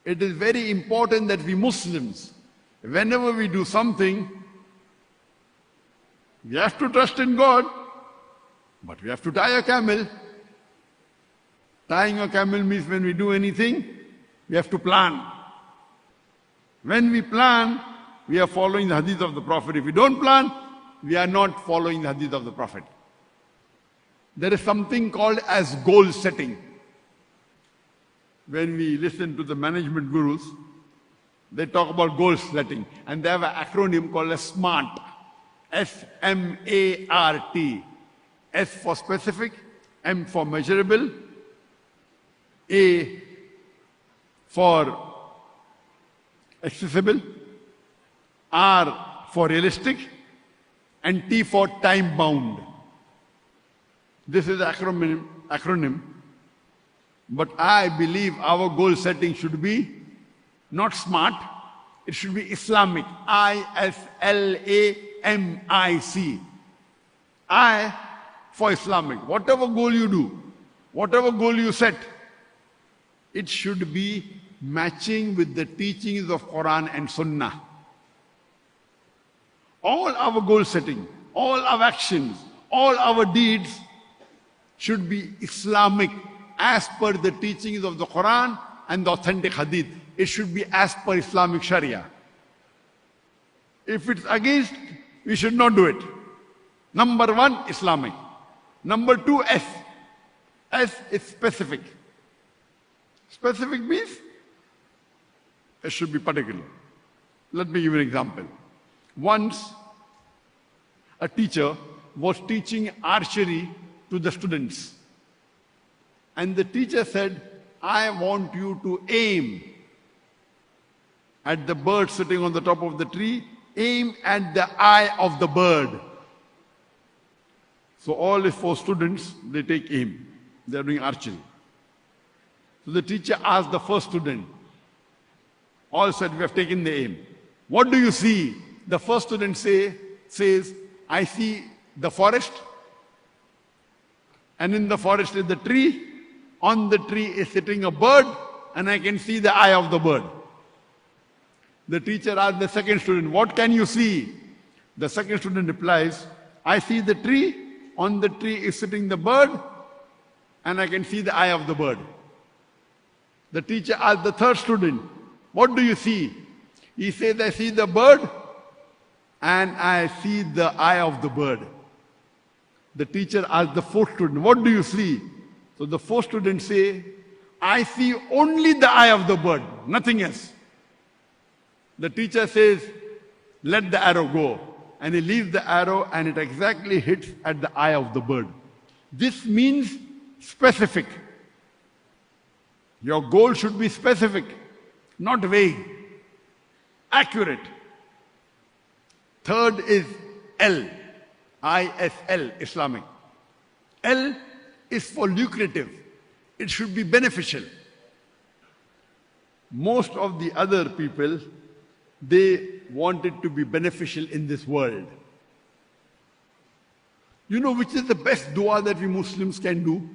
it is very important that we Muslims, whenever we do something, we have to trust in God, but we have to tie a camel. Tying a camel means when we do anything, we have to plan. When we plan, we are following the hadith of the Prophet. If we don't plan, we are not following the hadith of the Prophet. There is something called as goal setting. When we listen to the management gurus, they talk about goal setting, and they have an acronym called as SMART. S-M-A-R-T. S for specific, M for measurable, A for accessible, R for realistic, and T for time bound. This is the acronym. But I believe our goal setting should be not SMART, it should be Islamic. I-S-L-A-M-I-C. I for Islamic. Whatever goal you do, whatever goal you set, it should be matching with the teachings of Quran and Sunnah. All our goal setting, all our actions, all our deeds should be Islamic as per the teachings of the Quran and the authentic hadith. It should be as per Islamic Sharia. If it's against, we should not do it. Number one, Islamic. Number two, S. S is specific. Specific means it should be particular. Let me give you an example. Once, a teacher was teaching archery to the students. And the teacher said, I want you to aim at the bird sitting on the top of the tree. Aim at the eye of the bird. So all his 4 students, they take aim. They are doing archery. So the teacher asked the first student, all said, we have taken the aim. What do you see? The first student says, I see the forest. And in the forest is the tree. On the tree is sitting a bird, and I can see the eye of the bird. The teacher asked the second student, what can you see? The second student replies, I see the tree. On the tree is sitting the bird, and I can see the eye of the bird. The teacher asked the third student, what do you see? He says, I see the bird and I see the eye of the bird. The teacher asked the fourth student, what do you see? So the fourth student say, I see only the eye of the bird, nothing else. The teacher says, let the arrow go. And he leaves the arrow and it exactly hits at the eye of the bird. This means specific. Your goal should be specific, not vague, accurate. Third is L, I-S-L, Islamic. L is for lucrative. It should be beneficial. Most of the other people, they want it to be beneficial in this world. You know which is the best dua that we Muslims can do?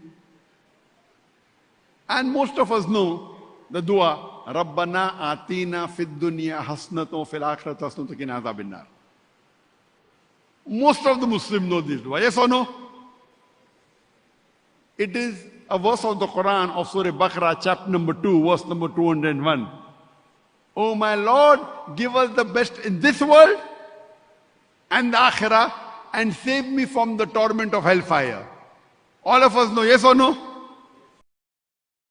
And most of us know the dua, Rabbana atina fid dunya hasnatun fil akhirati hasnatun wa qina adhaban nar. Most of the Muslims know this dua, yes or no? It is a verse of the Quran of Surah Baqarah, chapter number 2, verse number 201. Oh my Lord, give us the best in this world and the akhirah, and save me from the torment of hellfire. All of us know, yes or no?